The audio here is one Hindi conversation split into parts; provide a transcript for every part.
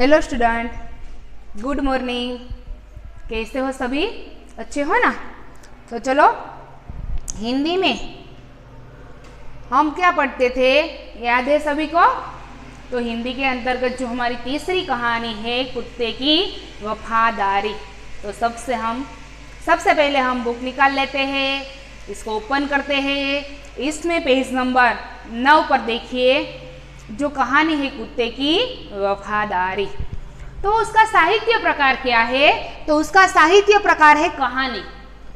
Hello student, good morning. कैसे हो सभी? अच्छे हो ना? तो चलो, हिंदी में हम क्या पढ़ते थे, याद है सभी को? तो हिंदी के अंतर्गत जो हमारी तीसरी कहानी है कुत्ते की वफादारी। तो सबसे पहले हम बुक निकाल लेते हैं, इसको ओपन करते हैं। इसमें पेज नंबर 9 पर देखिए, जो कहानी है कुत्ते की वफादारी। तो उसका साहित्य प्रकार क्या है? तो उसका साहित्य प्रकार है कहानी।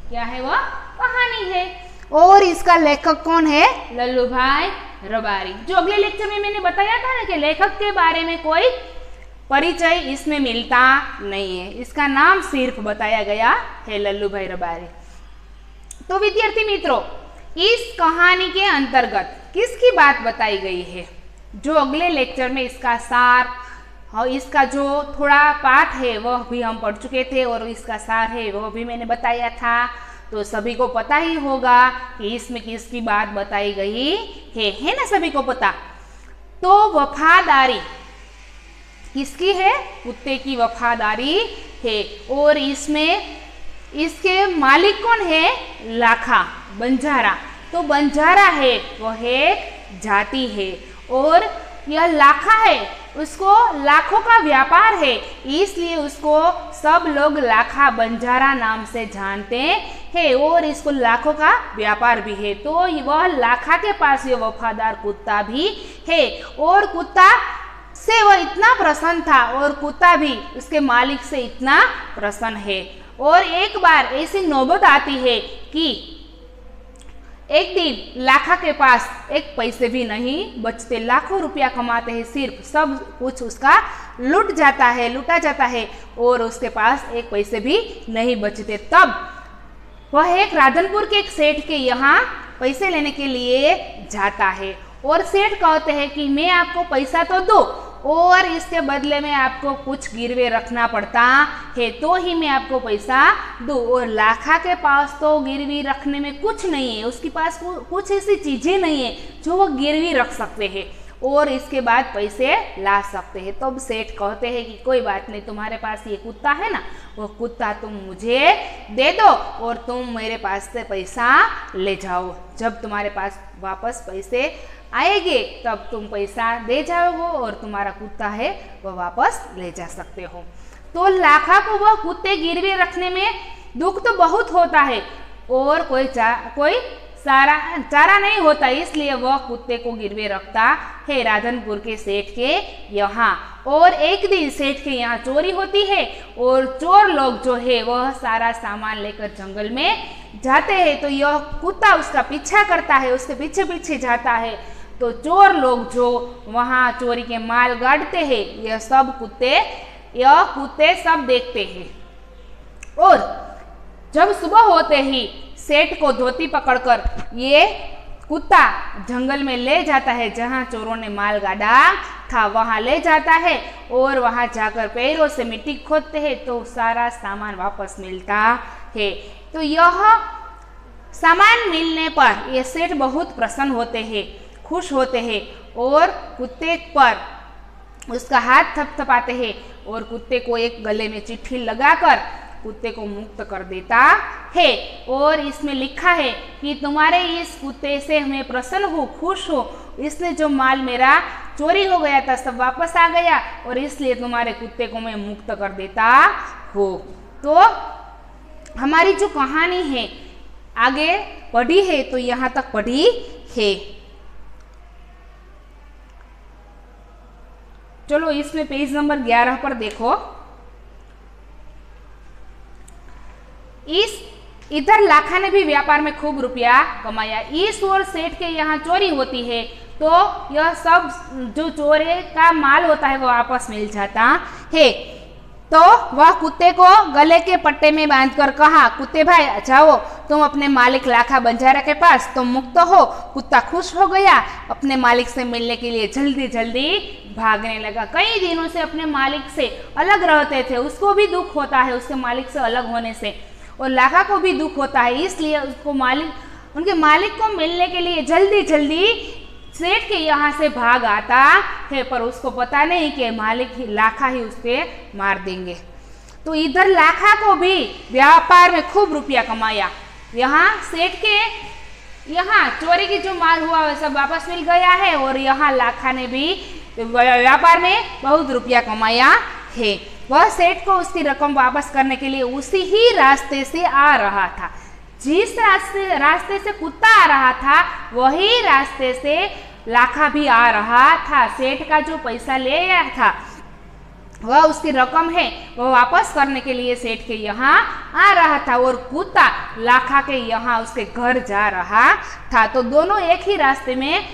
क्या है वह? कहानी है। और इसका लेखक कौन है? लल्लू भाई रबारी। जो अगले लेक्चर में मैंने बताया था ना कि लेखक के बारे में कोई परिचय इसमें मिलता नहीं है, इसका नाम सिर्फ बताया गया है लल्लू भाई रबारी। तो विद्यार्थी मित्रों, इस कहानी के अंतर्गत किसकी बात बताई गई है? जो अगले लेक्चर में इसका सार और इसका जो थोड़ा पाठ है वह भी हम पढ़ चुके थे, और इसका सार है वह भी मैंने बताया था। तो सभी को पता ही होगा कि इसमें किसकी बात बताई गई है ना? सभी को पता। तो वफादारी किसकी है? कुत्ते की वफादारी है। और इसमें इसके मालिक कौन है? लाखा, बंजारा। तो बंजारा है वह एक जाति है, और यह लाखा है, उसको लाखों का व्यापार है, इसलिए उसको सब लोग लाखा बंजारा नाम से जानते हैं, और इसको लाखों का व्यापार भी है। तो वह लाखा के पास ये वफादार कुत्ता भी है, और कुत्ता से वह इतना प्रसन्न था, और कुत्ता भी उसके मालिक से इतना प्रसन्न है। और एक बार ऐसी नौबत आती है कि एक दिन लाखा के पास एक पैसे भी नहीं बचते, लाखों रुपया कमाते हैं, सिर्फ सब कुछ उसका लूटा जाता है, और उसके पास एक पैसे भी नहीं बचते। तब वह एक राधनपुर के एक सेठ के यहाँ पैसे लेने के लिए जाता है, और सेठ कहते हैं कि मैं आपको पैसा तो दूं, और इसके बदले में आपको कुछ गिरवे रखना पड़ता है, तो ही मैं आपको पैसा दूं। और लाखा के पास तो गिरवी रखने में कुछ नहीं है, उसके पास कुछ ऐसी चीजें नहीं है जो वो गिरवी रख सकते हैं और इसके बाद पैसे ला सकते हैं। तब सेठ कहते हैं कि कोई बात नहीं, तुम्हारे पास ये कुत्ता है ना, वो कुत्ता तुम मुझे दे दो, और तुम मेरे पास से पैसा ले जाओ। जब तुम्हारे पास वापस पैसे आएंगे तब तुम पैसा दे जाओगे, और तुम्हारा कुत्ता है वह वापस ले जा सकते हो। तो लाखा को वह कुत्ते गिरवे रखने में दुख तो बहुत होता है, और कोई चारा नहीं होता, इसलिए वह कुत्ते को गिरवे रखता है राधनपुर के सेठ के यहाँ। और एक दिन सेठ के यहाँ चोरी होती है, और चोर लोग जो है वह सारा सामान लेकर जंगल में जाते हैं। तो यह कुत्ता उसका पीछा करता है, उसके पीछे पीछे जाता है। तो चोर लोग जो वहाँ चोरी के माल गाड़ते हैं, यह कुत्ते सब देखते हैं। और जब सुबह होते ही सेठ को धोती पकड़कर ये कुत्ता जंगल में ले जाता है, जहाँ चोरों ने माल गाड़ा था वहाँ ले जाता है, और वहाँ जाकर पैरों से मिट्टी खोदते हैं, तो सारा सामान वापस मिलता है। तो यह सामान मिलने पर ये सेठ बहुत प्रसन्न होते हैं, खुश होते हैं, और कुत्ते पर उसका हाथ थपथपाते हैं, और कुत्ते को एक गले में चिट्ठी लगाकर कुत्ते को मुक्त कर देता है। और इसमें लिखा है कि तुम्हारे इस कुत्ते से मैं प्रसन्न हूँ, खुश हूँ, इसने जो माल मेरा चोरी हो गया था सब वापस आ गया, और इसलिए तुम्हारे कुत्ते को मैं मुक्त कर देता हूँ। तो हमारी जो कहानी है आगे पढ़ी है, तो यहाँ तक पढ़ी है। चलो इसमें पेज नंबर 11 पर देखो। इधर लाखा ने भी व्यापार में खूब रुपया कमाया। इस ओर सेठ के यहाँ चोरी होती है, तो यह सब जो चोरी का माल होता है वो वापस मिल जाता है। तो वह कुत्ते को गले के पट्टे में बांधकर कहा, कुत्ते भाई जाओ तुम अपने मालिक लाखा बंजारा के पास, तुम मुक्त हो। कुत्ता खुश हो गया, अपने मालिक से मिलने के लिए जल्दी जल्दी भागने लगा। कई दिनों से अपने मालिक से अलग रहते थे, उसको भी दुख होता है उसके मालिक से अलग होने से, और लाखा को भी दुख होता है, इसलिए उनके मालिक को मिलने के लिए जल्दी जल्दी सेठ के यहाँ से भाग आता है, पर उसको पता नहीं कि मालिक ही लाखा ही उस पे मार देंगे। तो इधर लाखा को भी व्यापार में खूब रुपया कमाया। यहाँ सेठ के यहाँ चोरी की जो माल हुआ वह सब वापस मिल गया है, और यहाँ लाखा ने भी व्यापार में बहुत रुपया कमाया है। वह सेठ को उसकी रकम वापस करने के लिए उसी ही रास्ते से आ रहा था। जिस रास्ते से कुत्ता आ रहा था वही रास्ते से लाखा भी आ रहा था। सेठ का जो पैसा ले आया था वह उसकी रकम है वह वापस करने के लिए सेठ के यहाँ आ रहा था, और कुत्ता लाखा के यहाँ उसके घर जा रहा था। तो दोनों एक ही रास्ते में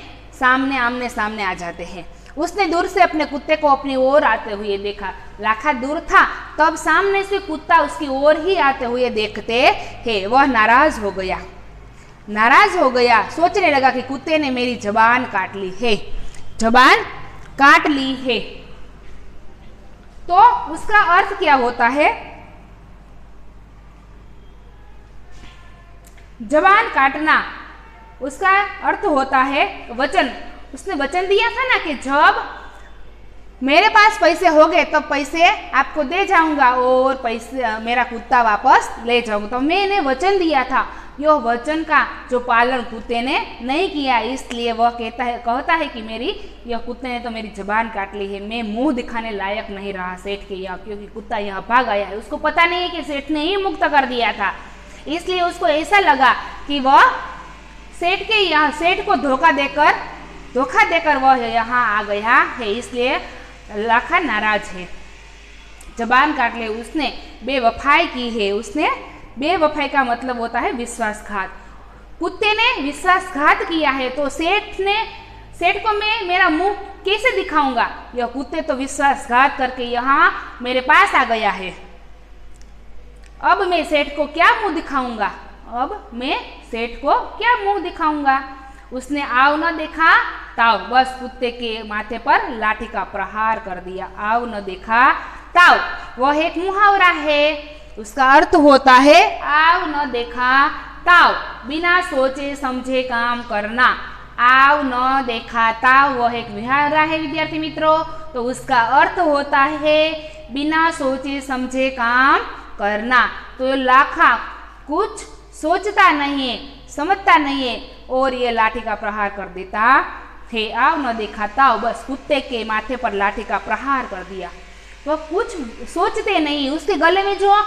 आमने सामने आ जाते हैं। उसने दूर से अपने कुत्ते को अपनी ओर आते हुए देखा। लाखा दूर था, तब सामने से कुत्ता उसकी ओर ही आते हुए देखते हैं वह नाराज हो गया। सोचने लगा कि कुत्ते ने मेरी जबान काट ली है। तो उसका अर्थ क्या होता है? जबान काटना, उसका अर्थ होता है वचन। उसने वचन दिया था ना कि जब मेरे पास पैसे हो गए तब पैसे आपको दे जाऊंगा और पैसे मेरा कुत्ता वापस ले जाऊंगा। तो मैंने वचन दिया था, यह वचन का जो पालन कुत्ते ने नहीं किया, इसलिए वह कहता है कि यह कुत्ते ने तो मेरी जबान काट ली है। मैं मुंह दिखाने लायक नहीं रहा सेठ के यहाँ, क्योंकि कुत्ता यहाँ भाग आया है। उसको पता नहीं है कि सेठ ने ही मुक्त कर दिया था, इसलिए उसको ऐसा लगा कि वह सेठ को धोखा देकर वह यहाँ आ गया है, इसलिए लाखा नाराज है। जबान काट ले, उसने बेवफाई की है। बेवफाई का मतलब होता है विश्वासघात। कुत्ते ने विश्वासघात किया है, तो सेठ को मैं मेरा मुंह कैसे दिखाऊंगा? यह कुत्ते तो विश्वासघात करके यहाँ मेरे पास आ गया है। अब मैं सेठ को क्या मुंह दिखाऊंगा? उसने आव न देखा ताव, बस कुत्ते के माथे पर लाठी का प्रहार कर दिया। आव न देखा ताव वह एक मुहावरा है, उसका अर्थ होता है आव न देखा ताव, बिना सोचे समझे काम करना। आव न देखा ताव वह एक मुहावरा है विद्यार्थी मित्रों, तो उसका अर्थ होता है बिना सोचे समझे काम करना। तो लाखा कुछ सोचता नहीं है, समझता नहीं है, और ये लाठी का प्रहार कर देता है। आव न देखा ताव, बस कुत्ते के माथे पर लाठी का प्रहार कर दिया। वह कुछ सोचते नहीं, उसके गले में जो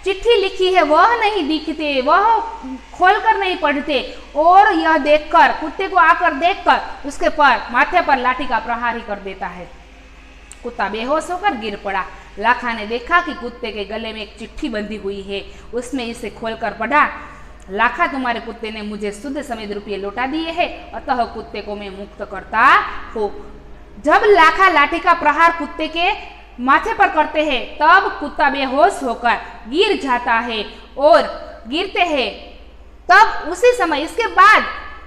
चिट्ठी लिखी है वह नहीं दिखते, वह खोलकर नहीं पढ़ते, और यह देखकर कुत्ते को आकर देखकर उसके माथे पर लाठी का प्रहार ही कर देता है। कुत्ता बेहोश होकर गिर पड़ा। लाखा ने देखा कि कुत्ते के गले में एक चिट्ठी बंधी हुई है, उसमें इसे खोलकर पढ़ा, लाखा तुम्हारे कुत्ते ने मुझे शुद्ध समेत रुपये लौटा दिए हैं, अतः कुत्ते को मैं मुक्त करता हूँ। जब लाखा लाठी का प्रहार कुत्ते के माथे पर करते हैं तब कुत्ता बेहोश होकर गिर जाता है, और गिरते हैं तब उसी समय इसके बाद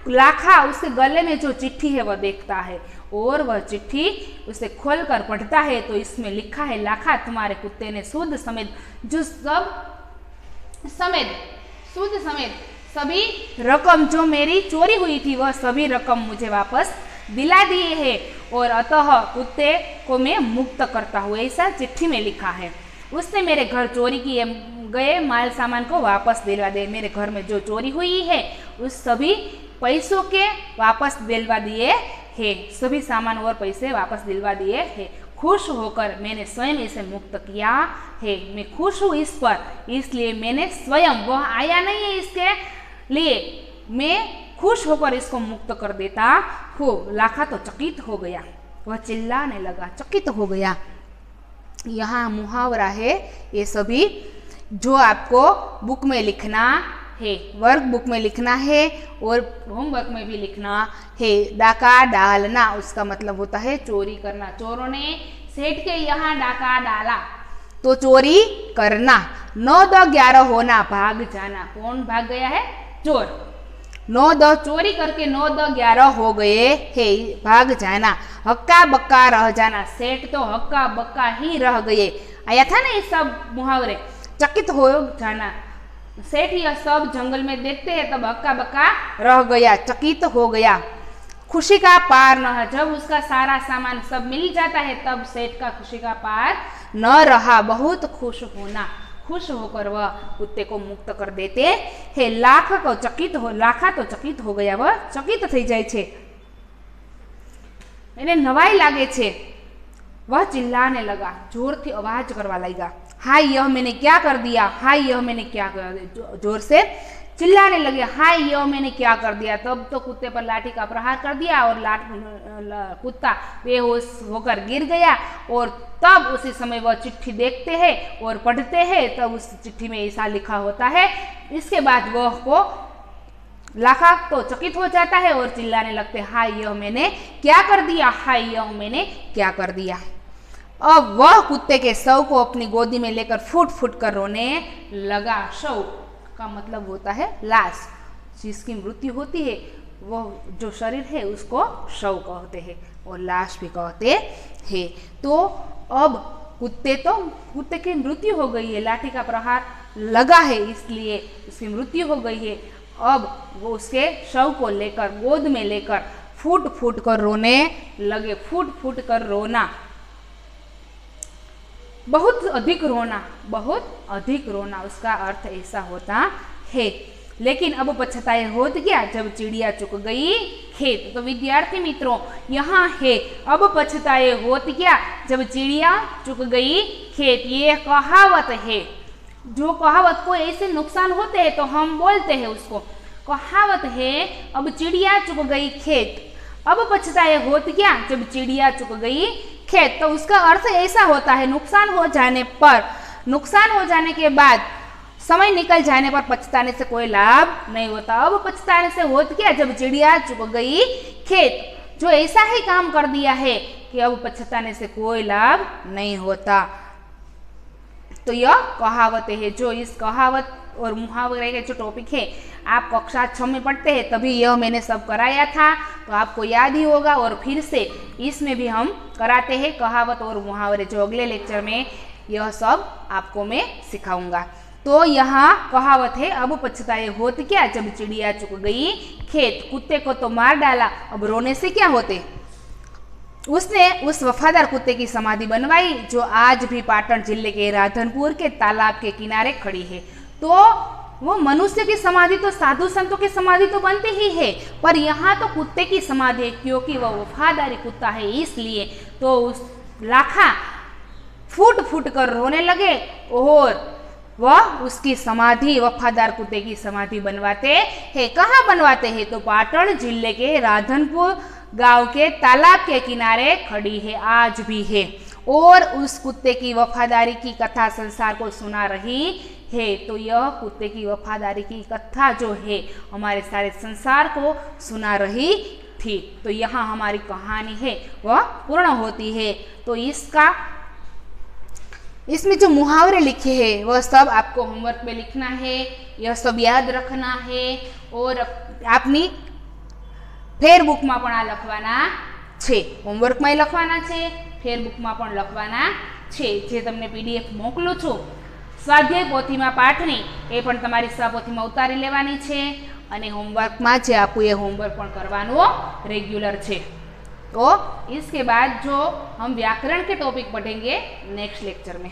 लाखा उसके गले में जो चिट्ठी है वह देखता है, और वह चिट्ठी उसे खोलकर पढ़ता है। तो इसमें लिखा है, लाखा तुम्हारे कुत्ते ने शुद्ध समेत सभी रकम जो मेरी चोरी हुई थी वह सभी रकम मुझे वापस दिला दिए है, और अतः कुत्ते को मैं मुक्त करता हूँ, ऐसा चिट्ठी में लिखा है। उसने मेरे घर चोरी किए गए माल सामान को वापस दिलवा दे। मेरे घर में जो चोरी हुई है उस सभी पैसों के वापस दिलवा दिए है, सभी सामान और पैसे वापस दिलवा दिए है। खुश होकर मैंने स्वयं इसे मुक्त किया है। मैं खुश हूँ इस पर, इसलिए मैंने स्वयं, वह आया नहीं है इसके लिए, मैं खुश होकर इसको मुक्त कर देता हूँ। लाखा तो चकित हो गया, वह चिल्लाने लगा, चकित हो गया। यहाँ मुहावरा है, ये सभी जो आपको बुक में लिखना है, वर्क बुक में लिखना है और होमवर्क में भी लिखना है। डाका डालना, उसका मतलब होता है चोरी करना। चोरों ने सेठ के यहाँ डाका डाला तो चोरी करना। 9-10-11 होना, भाग जाना। कौन भाग गया है? चोर। 9-10 चोरी करके 9-10-11 हो गए है, भाग जाना। हक्का बक्का रह जाना, सेठ तो हक्का बक्का ही रह गए। आया था ना ये सब मुहावरे। चकित हो जाना, सेठ यह सब जंगल में देखते हैं तब हक्का बक्का रह गया, चकित हो गया। खुशी का पार न है। जब उसका सारा सामान सब मिल जाता है तब सेठ का खुशी का पार न रहा। बहुत खुश होना, खुश होकर वह कुत्ते को मुक्त कर देते हैं। लाखा तो चकित हो गया, वह चकित થઈ જાય છે, એને નવાઈ લાગે છે। वह चिल्लाने लगा, जोर से आवाज करवा लगा, हाय यह मैंने क्या कर दिया, हाय यह मैंने क्या कर दिया। जोर से चिल्लाने लगे, हाय यह मैंने क्या कर दिया। तब तो कुत्ते पर लाठी का प्रहार कर दिया और कुत्ता बेहोश होकर गिर गया। और तब उसी समय वह चिट्ठी देखते हैं और पढ़ते हैं। तब उस चिट्ठी में ऐसा लिखा होता है। इसके बाद वह को लाखा तो चकित हो जाता है और चिल्लाने लगते, हाय यह मैंने क्या कर दिया, हाय यह मैंने क्या कर दिया। अब वह कुत्ते के शव को अपनी गोदी में लेकर फूट फूट कर रोने लगा। शव का मतलब होता है लाश, जिसकी मृत्यु होती है वह जो शरीर है उसको शव कहते हैं और लाश भी कहते हैं। तो अब कुत्ते की मृत्यु हो गई है, लाठी का प्रहार लगा है इसलिए उसकी मृत्यु हो गई है। अब वो उसके शव को लेकर गोद में लेकर फूट फूट कर रोने लगे। फूट फूट कर रोना, बहुत अधिक रोना, बहुत अधिक रोना, उसका अर्थ ऐसा होता है। लेकिन अब पछताए होत क्या जब चिड़िया चुग गई खेत। तो विद्यार्थी मित्रों यहाँ है, अब पछताए होत क्या जब चिड़िया चुग गई खेत। ये कहावत है। जो कहावत को ऐसे नुकसान होते हैं तो हम बोलते हैं उसको कहावत है। अब चिड़िया चुग गई खेत, अब पछताए होत क्या जब चिड़िया चुग गई खेत। तो उसका अर्थ ऐसा होता है, नुकसान हो जाने पर, नुकसान हो जाने के बाद, समय निकल जाने पर पछताने से कोई लाभ नहीं होता। अब पछताने से होत क्या जब चिड़िया चुग गई खेत। जो ऐसा ही काम कर दिया है कि अब पछताने से कोई लाभ नहीं होता। तो यह कहावत है। जो इस कहावत और मुहावरे के जो टॉपिक है आप कक्षा 6 में पढ़ते हैं तभी यह मैंने सब कराया था, तो आपको याद ही होगा। और फिर से इसमें भी हम कराते हैं कहावत और मुहावरे, जो अगले लेक्चर में यह सब आपको मैं सिखाऊंगा। तो यहाँ कहावत है, अब पछताए होत क्या जब चिड़िया चुग गई खेत। कुत्ते को तो मार डाला, अब रोने से क्या होते। उसने उस वफादार कुत्ते की समाधि बनवाई जो आज भी पाटन जिले के राधनपुर के तालाब के किनारे खड़ी है। तो वो मनुष्य की समाधि तो साधु संतों की समाधि तो बनती ही है, पर यहाँ तो कुत्ते की समाधि है क्योंकि वह वफादारी कुत्ता है इसलिए। तो उस लाखा फूट फूट कर रोने लगे और वह उसकी समाधि, वफादार कुत्ते की समाधि बनवाते हैं। कहाँ बनवाते हैं तो पाटन जिले के राधनपुर गांव के तालाब के किनारे खड़ी है, आज भी है। और उस कुत्ते की वफादारी की कथा संसार को सुना रही है। तो यह कुत्ते की वफादारी की कथा जो है हमारे सारे संसार को सुना रही थी। तो यहाँ हमारी कहानी है वह पूर्ण होती है। तो इसमें जो मुहावरे लिखे हैं वह सब आपको होमवर्क में लिखना है, यह सब याद रखना है। और अपनी फेरबुक में पण आ लखवाना छे, होमवर्क में लखवाना छे, फेरबुक में पण लखवाना छे। जे तमने पीडीएफ मोकलू छूं स्वाध्याय पोथी में पाठनी ए पण तमारी सहपोथी में उतारी लेवानी छे अने होमवर्क में जे आपू ए होमवर्क पण करवानो रेग्युलर छे। तो इसके बाद जो हम व्याकरण के टॉपिक पढ़ेंगे नेक्स्ट लेक्चर में।